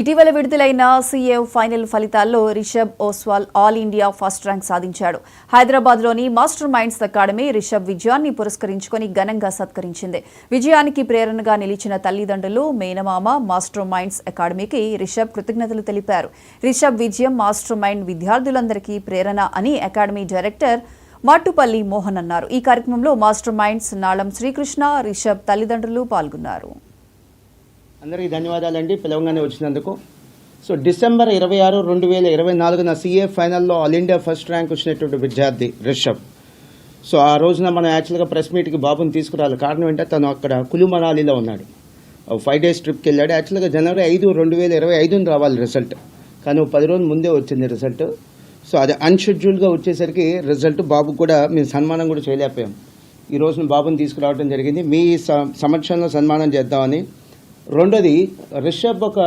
ఇటీవల విడుదలైన CA final ఫలితాల్లో Rishabh Oswal all India first rank సాధించాడు. హైదరాబాద్లోని మాస్టర్ మైండ్స్ అకాడమీ రిషబ్ విజయాన్ని పురస్కరించుకుని ఘనంగా సత్కరించింది. విజయానికి ప్రేరణగా నిలిచిన తల్లిదండ్రులు, మేనమామ, మాస్టర్ మైండ్స్ అకాడమీకి రిషబ్ కృతజ్ఞతలు తెలిపారు. రిషబ్ విజయం మాస్టర్ మైండ్ విద్యార్థులందరికీ ప్రేరణ అని అకాడమీ డైరెక్టర్ మాటుపల్లి మోహన్ అన్నారు. ఈ కార్యక్రమంలో మాస్టర్ మైండ్స్ నాళం శ్రీకృష్ణ, రిషబ్ తల్లిదండ్రులు పాల్గొన్నారు. అందరికీ ధన్యవాదాలండి పిలవంగానే వచ్చినందుకు. సో డిసెంబర్ 26, 2024 సీఏ ఫైనల్లో ఆల్ ఇండియా ఫస్ట్ ర్యాంక్ వచ్చినటువంటి విద్యార్థి రిషబ్. సో ఆ రోజున మనం యాక్చువల్గా ప్రెస్ మీట్కి బాబుని తీసుకురాలి. కారణం ఏంటంటే తను అక్కడ కులు మనాలిలో ఉన్నాడు. 5 days ట్రిప్కి వెళ్ళాడు. యాక్చువల్గా జనవరి 5, 2025 రావాలి రిజల్ట్, కానీ 10 రోజుల ముందే వచ్చింది రిజల్ట్. సో అది అన్షెడ్యూల్గా వచ్చేసరికి రిజల్ట్ బాబుకు కూడా మేము సన్మానం కూడా చేయలేకపోయాం. ఈ రోజున బాబుని తీసుకురావడం జరిగింది. మీ సమక్షంలో సన్మానం చేద్దామని. రెండోది, రిషబ్ ఒక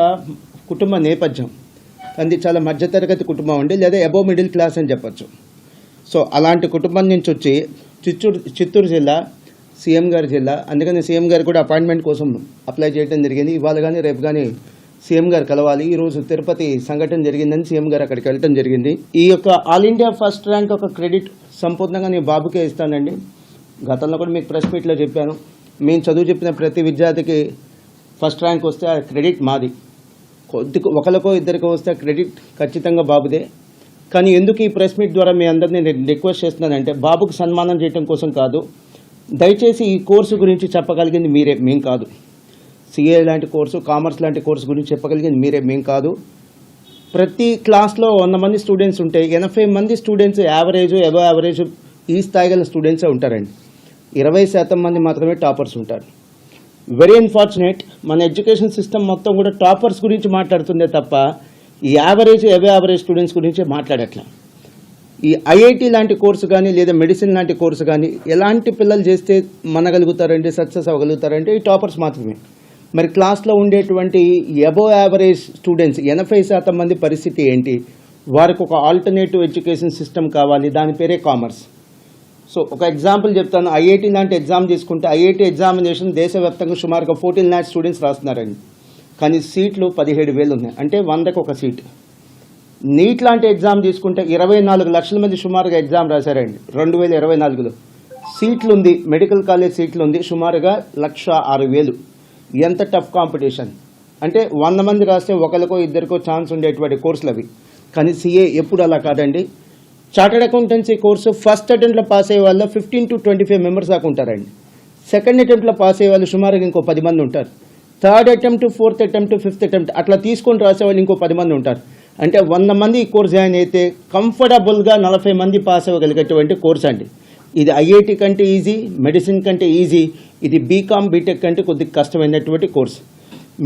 కుటుంబ నేపథ్యం, అది చాలా మధ్యతరగతి కుటుంబం అండి, లేదా అబోవ్ మిడిల్ క్లాస్ అని చెప్పచ్చు. సో అలాంటి కుటుంబం నుంచి వచ్చి చిత్తూరు జిల్లా సీఎం గారి జిల్లా, అందుకని సీఎం గారు కూడా అపాయింట్మెంట్ కోసం అప్లై చేయడం జరిగింది. ఇవాళ కానీ రేపు కానీ సీఎం గారు కలవాలి. ఈరోజు తిరుపతి సంఘటన జరిగిందని సీఎం గారు అక్కడికి వెళ్ళడం జరిగింది. ఈ యొక్క ఆల్ ఇండియా ఫస్ట్ ర్యాంక్ ఒక క్రెడిట్ సంపూర్ణంగా నేను బాబుకే ఇస్తానండి. గతంలో కూడా మీకు ప్రెస్ మీట్లో చెప్పాను, మేము చదువు చెప్పిన ప్రతి విద్యార్థికి ఫస్ట్ ర్యాంక్ వస్తే ఆ క్రెడిట్ మాది. ఒకరికో ఇద్దరికో వస్తే ఆ క్రెడిట్ ఖచ్చితంగా బాబుదే. కానీ ఎందుకు ఈ ప్రెస్ మీట్ ద్వారా మీ అందరినీ నేను రిక్వెస్ట్ చేస్తున్నానంటే, బాబుకు సన్మానం చేయడం కోసం కాదు, దయచేసి ఈ కోర్సు గురించి చెప్పగలిగింది మీరే, మేం కాదు. సిఏ లాంటి కోర్సు, కామర్స్ లాంటి కోర్సు గురించి చెప్పగలిగింది మీరే, మేం కాదు. ప్రతి క్లాస్లో 100 మంది స్టూడెంట్స్ ఉంటే 80 మంది స్టూడెంట్స్ యావరేజ్, అబవ్ యావరేజ్ ఈ స్థాయి గల స్టూడెంట్సే ఉంటారండి. 20% మంది మాత్రమే టాపర్స్ ఉంటారు. వెరీ అన్ఫార్చునేట్, మన ఎడ్యుకేషన్ సిస్టమ్ మొత్తం కూడా టాపర్స్ గురించి మాట్లాడుతుందే తప్ప ఈ యావరేజ్, అబవ్ యావరేజ్ స్టూడెంట్స్ గురించి మాట్లాడట్లా. ఈ ఐఐటి లాంటి కోర్సు కానీ, లేదా మెడిసిన్ లాంటి కోర్సు కానీ ఎలాంటి పిల్లలు చేస్తే మనగలుగుతారంటే, సక్సెస్ అవ్వగలుగుతారంటే ఈ టాపర్స్ మాత్రమే. మరి క్లాస్లో ఉండేటువంటి అబవ్ యావరేజ్ స్టూడెంట్స్ 80% మంది పరిస్థితి ఏంటి? వారికి ఒక ఆల్టర్నేటివ్ ఎడ్యుకేషన్ సిస్టమ్ కావాలి, దాని పేరే కామర్స్. సో ఒక ఎగ్జాంపుల్ చెప్తాను. ఐఐటి లాంటి ఎగ్జామ్ తీసుకుంటే, ఐఐటి ఎగ్జామినేషన్ దేశవ్యాప్తంగా సుమారుగా 14 lakh స్టూడెంట్స్ రాస్తున్నారండి, కానీ సీట్లు 17,000 ఉన్నాయి, అంటే 100కి ఒక సీట్. నీట్ లాంటి ఎగ్జామ్ తీసుకుంటే 24 లక్షల మంది సుమారుగా ఎగ్జామ్ రాశారండి 2024లో. సీట్లు ఉంది, మెడికల్ కాలేజ్ సీట్లు ఉంది సుమారుగా 1,06,000. ఎంత టఫ్ కాంపిటీషన్ అంటే 100 మంది రాస్తే ఒకరికో ఇద్దరికో ఛాన్స్ ఉండేటువంటి కోర్సులు అవి. కానీ సిఏ ఎప్పుడు అలా కాదండి. చార్టెడ్ అకౌంటెన్సీ కోర్సు ఫస్ట్ అటెంప్ట్లో పాస్ అయ్యే వాళ్ళు 15 to 25 మెంబర్స్ దాకా ఉంటారండి. సెకండ్ అటెంప్ట్లో పాస్ అయ్యే వాళ్ళు సుమారుగా ఇంకో 10 మంది ఉంటారు. Third attempt, fourth attempt, fifth attempt అట్లా తీసుకొని రాసేవాళ్ళు ఇంకో 10 మంది ఉంటారు. అంటే 100 మంది ఈ కోర్స్ జాయిన్ అయితే కంఫర్టబుల్గా 40 మంది పాస్ అవ్వగలిగేటువంటి కోర్స్ అండి. ఇది ఐఐటి కంటే ఈజీ, మెడిసిన్ కంటే ఈజీ. ఇది బీకామ్, బీటెక్ కంటే కొద్దిగా కష్టమైనటువంటి కోర్స్.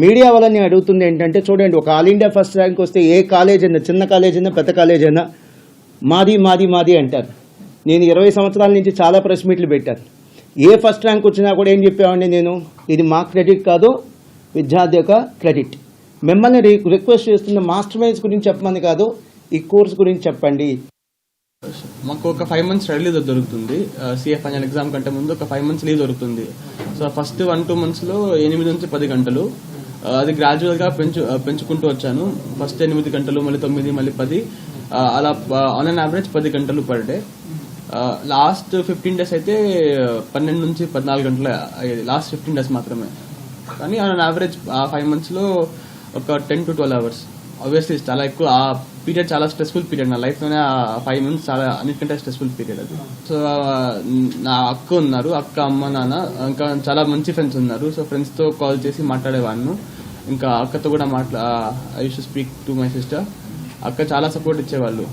మీడియా వాళ్ళని అడుగుతుంది ఏంటంటే, చూడండి, ఒక ఆల్ ఇండియా ఫస్ట్ ర్యాంక్ వస్తే ఏ కాలేజ్ అయినా, చిన్న కాలేజ్ అయినా పెద్ద కాలేజ్ అయినా మాది మాది మాది అంటారు. నేను 20 సంవత్సరాల నుంచి చాలా ప్రెస్ మీట్లు పెట్టాను. ఏ ఫస్ట్ ర్యాంక్ వచ్చినా కూడా ఏం చెప్పామండి, నేను ఇది మా క్రెడిట్ కాదు, విద్యార్థి యొక్క క్రెడిట్. మిమ్మల్ని రిక్వెస్ట్ చేస్తున్న మాస్టర్ మైండ్స్ గురించి చెప్పమని కాదు, ఈ కోర్స్ గురించి చెప్పండి. మాకు ఒక 5 months స్టడీ లీవ్ దొరుకుతుంది. సిఏ ఫైనల్ ఎగ్జామ్ కంటే ముందు ఒక 5 months లీవ్ దొరుకుతుంది. సో ఫస్ట్ 1-2 monthsలో 8 నుంచి 10 గంటలు, అది గ్రాడ్యువల్గా పెంచుకుంటూ వచ్చాను. ఫస్ట్ 8 గంటలు, మళ్ళీ 9, మళ్ళీ 10, అలా ఆన్ అన్ యావరేజ్ 10 గంటలు పర్ డే. లాస్ట్ 15 days అయితే 12 నుంచి 14 గంటలు అయ్యేది, లాస్ట్ 15 days మాత్రమే. కానీ ఆన్ అన్ యావరేజ్ 5 monthsలో ఒక 10 to 12 hours. ఆబ్వియస్లీ చాలా ఎక్కువ. ఆ పీరియడ్ చాలా స్ట్రెస్ఫుల్ పీరియడ్ నా లైఫ్లోనే. ఆ 5 months చాలా అన్నిటికంటే స్ట్రెస్ఫుల్ పీరియడ్ అది. సో నా అక్క ఉన్నారు, అక్క, అమ్మ, నాన్న, ఇంకా చాలా మంచి ఫ్రెండ్స్ ఉన్నారు. సో ఫ్రెండ్స్తో కాల్ చేసి మాట్లాడేవాడిను. ఇంకా అక్కతో కూడా I use to speak to my sister. అక్క చాలా సపోర్ట్ ఇచ్చేవాళ్ళు.